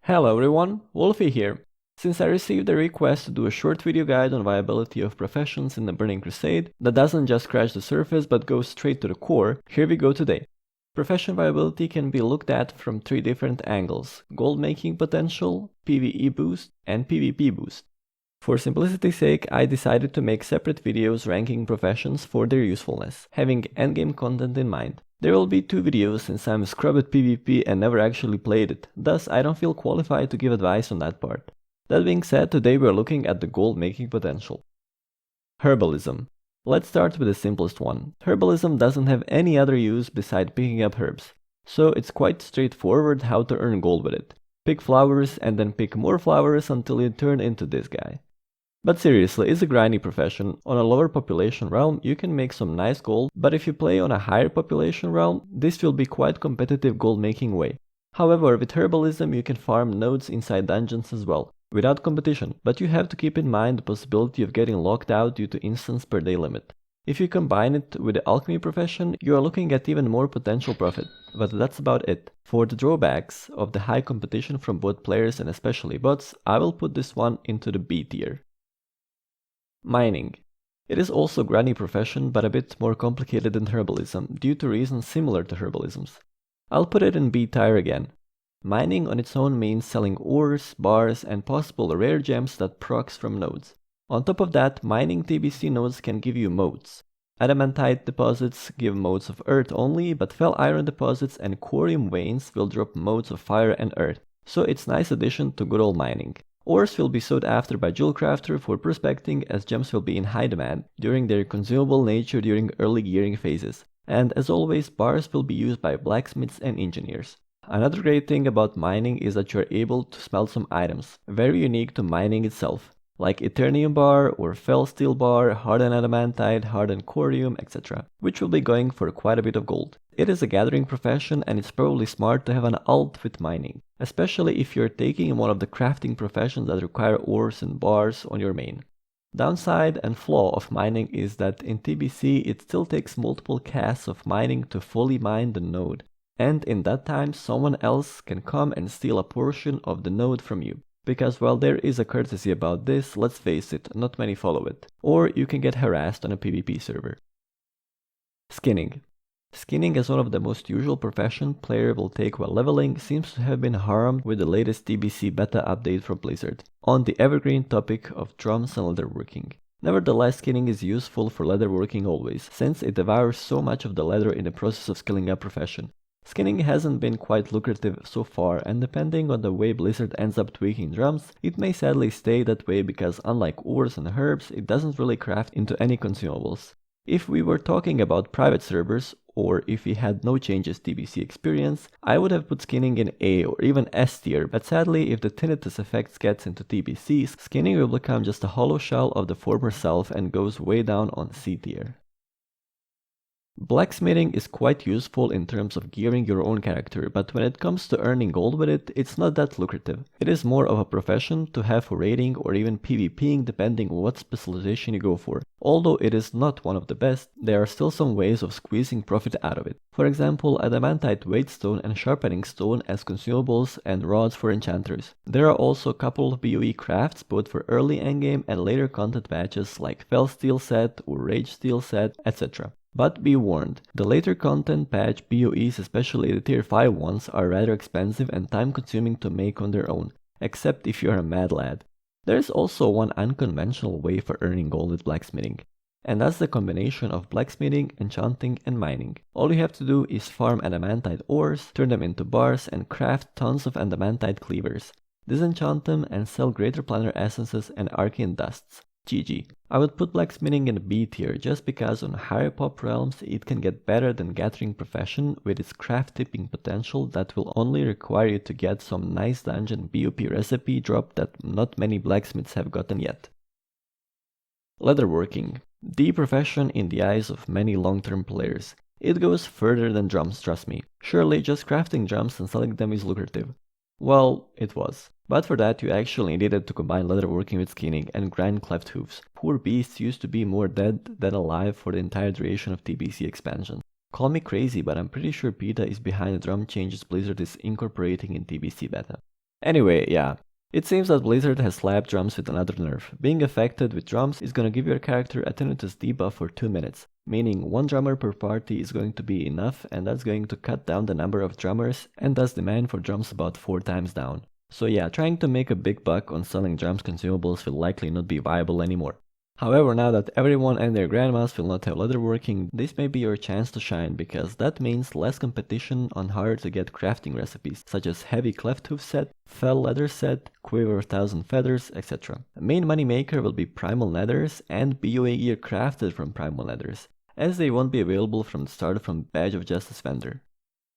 Hello everyone, Wolfie here. Since I received a request to do a short video guide on viability of professions in the Burning Crusade that doesn't just scratch the surface but goes straight to the core, here we go today. Profession viability can be looked at from three different angles: gold making potential, PvE boost, and PvP boost. For simplicity's sake, I decided to make separate videos ranking professions for their usefulness, having endgame content in mind. There will be two videos since I'm a scrub at PvP and never actually played it, thus I don't feel qualified to give advice on that part. That being said, today we're looking at the gold making potential. Herbalism. Let's start with the simplest one. Herbalism doesn't have any other use beside picking up herbs, so it's quite straightforward how to earn gold with it. Pick flowers and then pick more flowers until you turn into this guy. But seriously, it's a grindy profession. On a lower population realm, you can make some nice gold, but if you play on a higher population realm, this will be quite competitive gold making way. However, with herbalism you can farm nodes inside dungeons as well, without competition, but you have to keep in mind the possibility of getting locked out due to instance per day limit. If you combine it with the alchemy profession, you are looking at even more potential profit, but that's about it. For the drawbacks of the high competition from both players and especially bots, I will put this one into the B tier. Mining. It is also a grindy profession but a bit more complicated than herbalism due to reasons similar to herbalism's. I'll put it in B tier again. Mining on its own means selling ores, bars and possible rare gems that procs from nodes. On top of that, mining TBC nodes can give you motes. Adamantite deposits give motes of earth only, but fell iron deposits and corium veins will drop motes of fire and earth, so it's a nice addition to good old mining. Ores will be sought after by Jewelcrafter for prospecting, as gems will be in high demand during their consumable nature during early gearing phases. And as always, bars will be used by blacksmiths and engineers. Another great thing about mining is that you are able to smelt some items, very unique to mining itself, like Eternium bar or fell steel bar, hardened adamantite, hardened corium, etc., which will be going for quite a bit of gold. It is a gathering profession and it's probably smart to have an alt with mining, especially if you're taking one of the crafting professions that require ores and bars on your main. Downside and flaw of mining is that in TBC it still takes multiple casts of mining to fully mine the node, and in that time someone else can come and steal a portion of the node from you. Because while there is a courtesy about this, let's face it, not many follow it, or you can get harassed on a PvP server. Skinning. Skinning as one of the most usual profession player will take while leveling seems to have been harmed with the latest TBC beta update from Blizzard, on the evergreen topic of drums and leatherworking. Nevertheless, skinning is useful for leatherworking always, since it devours so much of the leather in the process of skilling up profession. Skinning hasn't been quite lucrative so far, and depending on the way Blizzard ends up tweaking drums, it may sadly stay that way because unlike ores and herbs, it doesn't really craft into any consumables. If we were talking about private servers, or if we had no changes TBC experience, I would have put skinning in A or even S tier, but sadly if the tinnitus effects gets into TBC, skinning will become just a hollow shell of the former self and goes way down on C tier. Blacksmithing is quite useful in terms of gearing your own character, but when it comes to earning gold with it, it's not that lucrative. It is more of a profession to have for raiding or even PvPing depending on what specialization you go for. Although it is not one of the best, there are still some ways of squeezing profit out of it. For example, adamantite weightstone and sharpening stone as consumables and rods for enchanters. There are also a couple of BoE crafts both for early endgame and later content patches like fell steel set or rage steel set, etc. But be warned, the later content patch BoEs, especially the tier 5 ones, are rather expensive and time consuming to make on their own, except if you are a mad lad. There is also one unconventional way for earning gold with blacksmithing, and that's the combination of blacksmithing, enchanting and mining. All you have to do is farm adamantite ores, turn them into bars and craft tons of adamantite cleavers, disenchant them and sell greater planner essences and arcane dusts. GG. I would put blacksmithing in the B tier just because on higher pop realms it can get better than gathering profession with its craft tipping potential that will only require you to get some nice dungeon BOP recipe drop that not many blacksmiths have gotten yet. Leatherworking. The profession in the eyes of many long-term players. It goes further than drums, trust me. Surely just crafting drums and selling them is lucrative. Well, it was. But for that you actually needed to combine leatherworking with skinning and grind cleft hooves. Poor beasts used to be more dead than alive for the entire duration of TBC Expansion. Call me crazy, but I'm pretty sure PETA is behind the drum changes Blizzard is incorporating in TBC beta. Anyway, yeah. It seems that Blizzard has slapped drums with another nerf. Being affected with drums is gonna give your character a tinnitus debuff for 2 minutes, meaning one drummer per party is going to be enough, and that's going to cut down the number of drummers and thus demand for drums about 4 times down. So yeah, trying to make a big buck on selling drums consumables will likely not be viable anymore. However, now that everyone and their grandmas will not have leatherworking, this may be your chance to shine, because that means less competition on harder to get crafting recipes, such as heavy cleft hoof set, fell leather set, quiver 1000 feathers, etc. A main money maker will be primal leathers and BOA gear crafted from primal leathers, as they won't be available from the start from Badge of Justice vendor.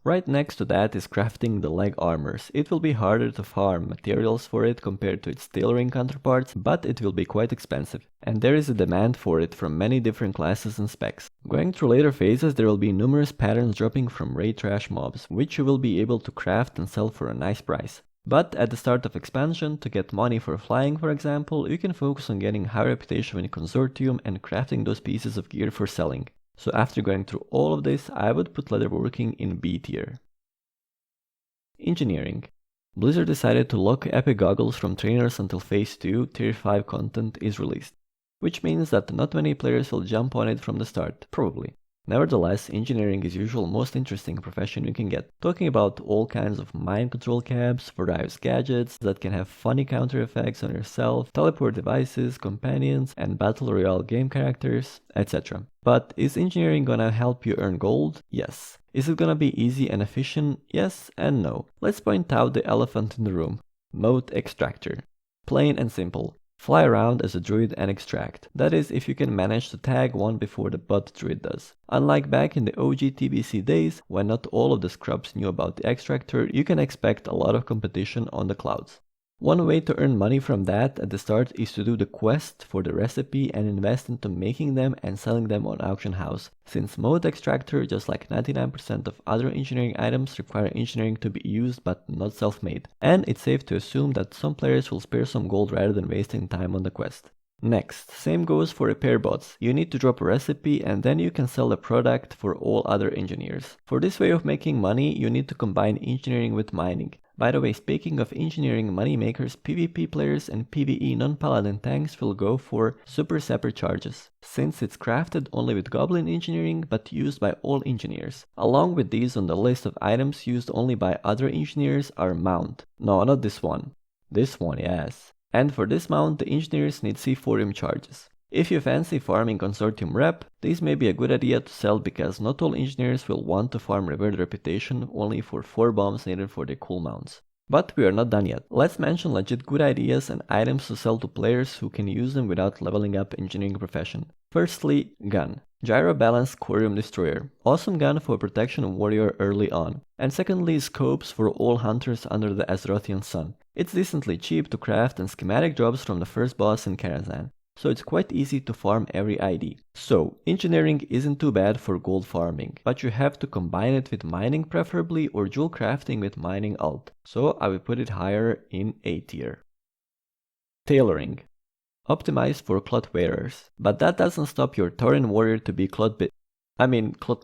Right next to that is crafting the leg armors. It will be harder to farm materials for it compared to its tailoring counterparts, but it will be quite expensive, and there is a demand for it from many different classes and specs. Going through later phases, there will be numerous patterns dropping from raid trash mobs, which you will be able to craft and sell for a nice price. But at the start of expansion, to get money for flying for example, you can focus on getting high reputation in Consortium and crafting those pieces of gear for selling. So after going through all of this, I would put leatherworking in B tier. Engineering. Blizzard decided to lock epic goggles from trainers until Phase 2 Tier 5 content is released, which means that not many players will jump on it from the start, probably. Nevertheless, engineering is usually the most interesting profession you can get, talking about all kinds of mind control cabs, various gadgets that can have funny counter effects on yourself, teleport devices, companions, and battle royale game characters, etc. But is engineering gonna help you earn gold? Yes. Is it gonna be easy and efficient? Yes and no. Let's point out the elephant in the room. Mode Extractor. Plain and simple. Fly around as a druid and extract. That is, if you can manage to tag one before the bot druid does. Unlike back in the OG TBC days, when not all of the scrubs knew about the extractor, you can expect a lot of competition on the clouds. One way to earn money from that at the start is to do the quest for the recipe and invest into making them and selling them on auction house, since mode extractor, just like 99% of other engineering items, require engineering to be used but not self-made, and it's safe to assume that some players will spare some gold rather than wasting time on the quest. Next, same goes for repair bots. You need to drop a recipe and then you can sell the product for all other engineers. For this way of making money, you need to combine engineering with mining. By the way, speaking of engineering moneymakers, PvP players and PvE non-paladin tanks will go for super separate charges, since it's crafted only with goblin engineering but used by all engineers. Along with these, on the list of items used only by other engineers are mount. No, not this one. This one, yes. And for this mount, the engineers need C4 charges. If you fancy farming Consortium rep, this may be a good idea to sell, because not all engineers will want to farm revered reputation only for 4 bombs needed for their cool mounts. But we are not done yet. Let's mention legit good ideas and items to sell to players who can use them without leveling up engineering profession. Firstly, gun. Gyro Balance Corium Destroyer. Awesome gun for protection warrior early on. And secondly, scopes for all hunters under the Azerothian sun. It's decently cheap to craft and schematic drops from the first boss in Karazhan, so it's quite easy to farm every ID. So, engineering isn't too bad for gold farming, but you have to combine it with mining preferably, or Jewelcrafting with mining alt. So I will put it higher in A tier. Tailoring. Optimized for cloth wearers, but that doesn't stop your Tauren warrior to be cloth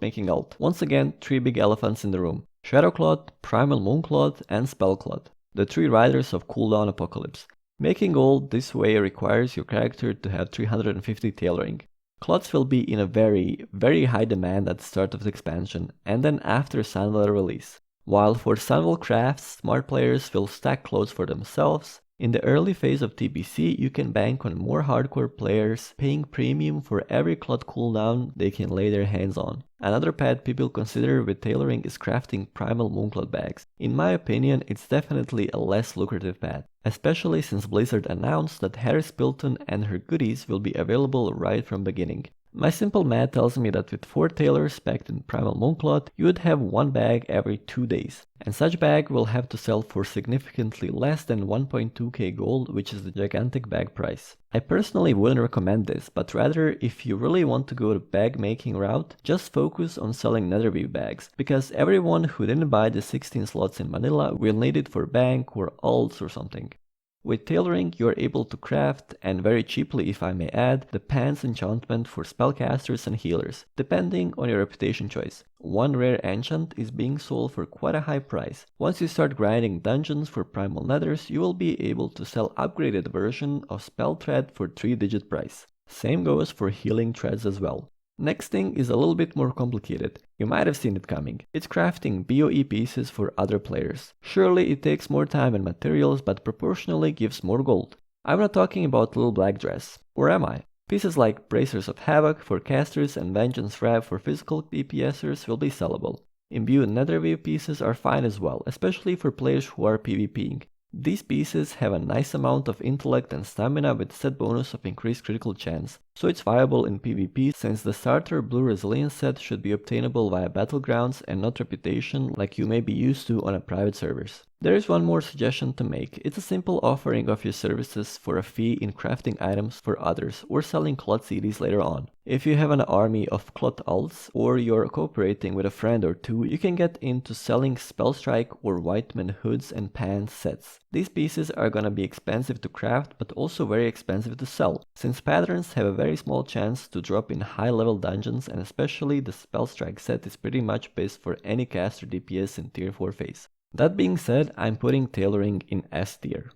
making alt. Once again, 3 big elephants in the room. Shadow Cloth, Primal Mooncloth, and Spell Cloth. The 3 riders of cooldown apocalypse. Making gold this way requires your character to have 350 tailoring. Cloths will be in a very high demand at the start of the expansion, and then after Sunwell release. While for Sunwell crafts, smart players will stack clothes for themselves. In the early phase of TBC, you can bank on more hardcore players paying premium for every cloth cooldown they can lay their hands on. Another path people consider with tailoring is crafting primal mooncloth bags. In my opinion, it's definitely a less lucrative path, especially since Blizzard announced that Harris Pilton and her goodies will be available right from beginning. My simple math tells me that with 4 tailors packed in primal mooncloth, you would have 1 bag every 2 days. And such bag will have to sell for significantly less than 1.2k gold, which is the gigantic bag price. I personally wouldn't recommend this, but rather, if you really want to go the bag making route, just focus on selling netherweave bags, because everyone who didn't buy the 16 slots in Manila will need it for bank or alts or something. With tailoring, you are able to craft, and very cheaply if I may add, the pants enchantment for spellcasters and healers, depending on your reputation choice. One rare enchant is being sold for quite a high price. Once you start grinding dungeons for primal nethers, you will be able to sell upgraded version of spell thread for 3-digit price. Same goes for healing threads as well. Next thing is a little bit more complicated. You might have seen it coming. It's crafting BOE pieces for other players. Surely it takes more time and materials, but proportionally gives more gold. I'm not talking about little black dress. Or am I? Pieces like Bracers of Havoc for casters and Vengeance Wrap for physical DPSers will be sellable. Imbued Netherweave pieces are fine as well, especially for players who are PvPing. These pieces have a nice amount of intellect and stamina with set bonus of increased critical chance, so it's viable in PvP since the starter Blue Resilience set should be obtainable via battlegrounds and not reputation like you may be used to on a private servers. There is one more suggestion to make. It's a simple offering of your services for a fee in crafting items for others or selling cloth CDs later on. If you have an army of cloth alts or you're cooperating with a friend or two, you can get into selling Spellstrike or Whiteman hoods and pants sets. These pieces are gonna be expensive to craft but also very expensive to sell, since patterns have a very small chance to drop in high level dungeons, and especially the Spellstrike set is pretty much best for any caster DPS in tier 4 phase. That being said, I'm putting tailoring in S tier.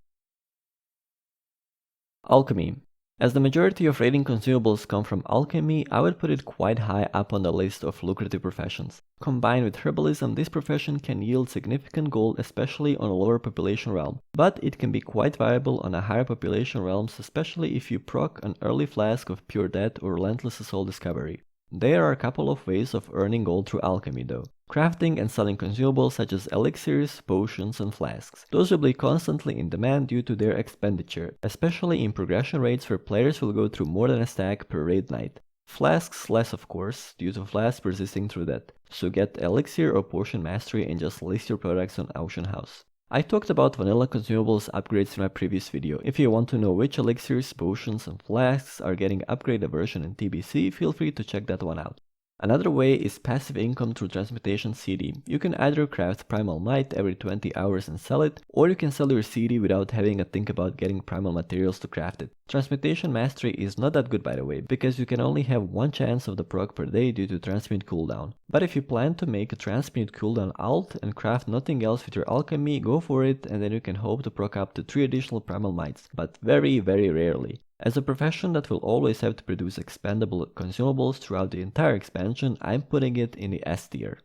Alchemy. As the majority of raiding consumables come from alchemy, I would put it quite high up on the list of lucrative professions. Combined with herbalism, this profession can yield significant gold, especially on a lower population realm, but it can be quite viable on a higher population realms, especially if you proc an early flask of pure death or relentless assault discovery. There are a couple of ways of earning gold through alchemy though. Crafting and selling consumables such as elixirs, potions and flasks. Those will be constantly in demand due to their expenditure, especially in progression raids where players will go through more than a stack per raid night. Flasks less of course, due to flasks persisting through that. So get elixir or potion mastery and just list your products on auction house. I talked about vanilla consumables upgrades in my previous video. If you want to know which elixirs, potions and flasks are getting upgraded version in TBC, feel free to check that one out. Another way is passive income through transmutation CD. You can either craft primal might every 20 hours and sell it, or you can sell your CD without having to think about getting primal materials to craft it. Transmutation mastery is not that good by the way, because you can only have one chance of the proc per day due to transmute cooldown. But if you plan to make a transmute cooldown alt and craft nothing else with your alchemy, go for it, and then you can hope to proc up to 3 additional primal mites, but very rarely. As a profession that will always have to produce expendable consumables throughout the entire expansion, I'm putting it in the S tier.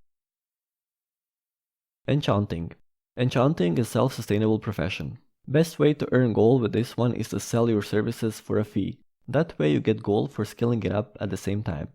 Enchanting. Enchanting is a self-sustainable profession. Best way to earn gold with this one is to sell your services for a fee. That way you get gold for skilling it up at the same time.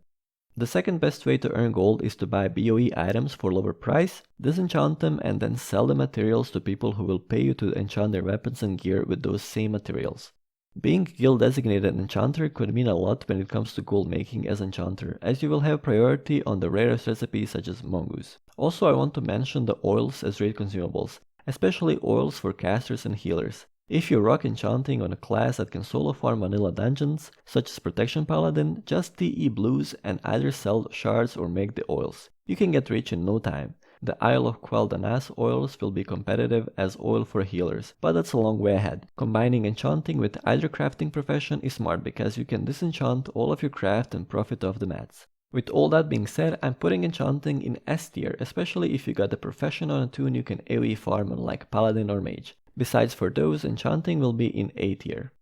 The second best way to earn gold is to buy BOE items for lower price, disenchant them and then sell the materials to people who will pay you to enchant their weapons and gear with those same materials. Being guild designated enchanter could mean a lot when it comes to gold making as enchanter, as you will have priority on the rarest recipes such as mongoose. Also I want to mention the oils as raid consumables, especially oils for casters and healers. If you rock enchanting on a class that can solo farm vanilla dungeons, such as Protection Paladin, just TE blues and either sell shards or make the oils. You can get rich in no time. The Isle of Quel'Danas oils will be competitive as oil for healers, but that's a long way ahead. Combining enchanting with either crafting profession is smart because you can disenchant all of your craft and profit off the mats. With all that being said, I'm putting enchanting in S tier, especially if you got a profession on a tune you can AoE farm on like Paladin or Mage. Besides for those, enchanting will be in A tier.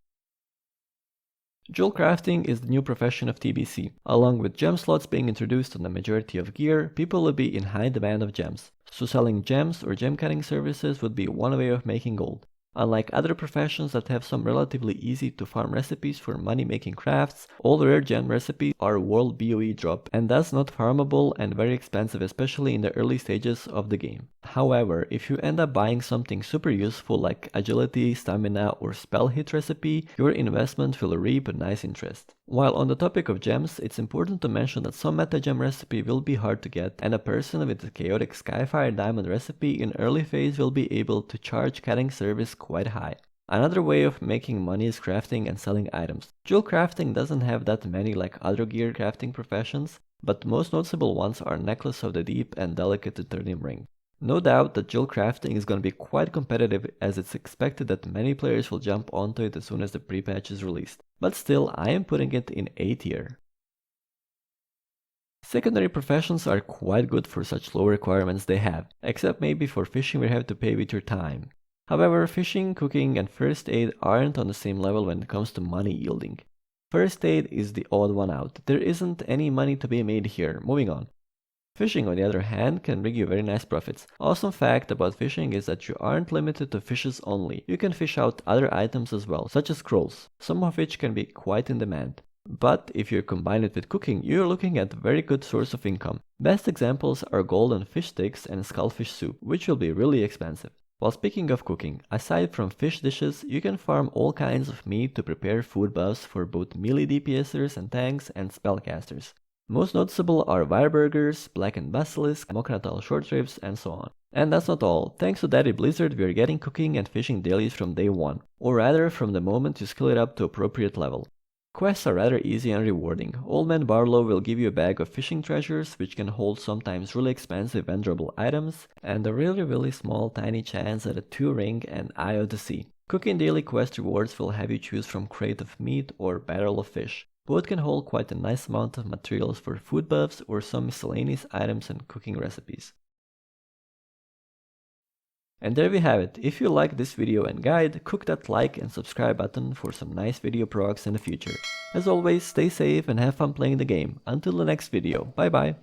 Jewelcrafting is the new profession of TBC. Along with gem slots being introduced on the majority of gear, people will be in high demand of gems. So selling gems or gem cutting services would be one way of making gold. Unlike other professions that have some relatively easy to farm recipes for money making crafts, all rare gem recipes are world BOE drop and thus not farmable and very expensive, especially in the early stages of the game. However, if you end up buying something super useful like agility, stamina or spell hit recipe, your investment will reap a nice interest. While on the topic of gems, it's important to mention that some meta gem recipe will be hard to get, and a person with a chaotic Skyfire diamond recipe in early phase will be able to charge cutting service quite high. Another way of making money is crafting and selling items. Jewelcrafting doesn't have that many like other gear crafting professions, but most noticeable ones are Necklace of the Deep and Delicate Eternium Ring. No doubt that Jewelcrafting is going to be quite competitive, as it's expected that many players will jump onto it as soon as the pre-patch is released, but still I am putting it in A tier. Secondary professions are quite good for such low requirements they have, except maybe for fishing where you have to pay with your time. However, fishing, cooking and first aid aren't on the same level when it comes to money yielding. First aid is the odd one out. There isn't any money to be made here. Moving on. Fishing, on the other hand, can bring you very nice profits. Awesome fact about fishing is that you aren't limited to fishes only. You can fish out other items as well, such as scrolls, some of which can be quite in demand. But if you combine it with cooking, you're looking at a very good source of income. Best examples are golden fish sticks and skullfish soup, which will be really expensive. While speaking of cooking, aside from fish dishes, you can farm all kinds of meat to prepare food buffs for both melee DPSers and tanks and spellcasters. Most noticeable are Wireburgers, Blackened Basilisk, Moknatal Short Ribs, and so on. And that's not all. Thanks to Daddy Blizzard, we are getting cooking and fishing dailies from day one, or rather from the moment you skill it up to appropriate level. Quests are rather easy and rewarding. Old Man Barlow will give you a bag of fishing treasures, which can hold sometimes really expensive vendorable items, and a really small tiny chance at a 2-ring and Eye of the Sea. Cooking daily quest rewards will have you choose from Crate of Meat or Barrel of Fish. Both can hold quite a nice amount of materials for food buffs or some miscellaneous items and cooking recipes. And there we have it. If you liked this video and guide, click that like and subscribe button for some nice video procs in the future. As always, stay safe and have fun playing the game. Until the next video, bye bye!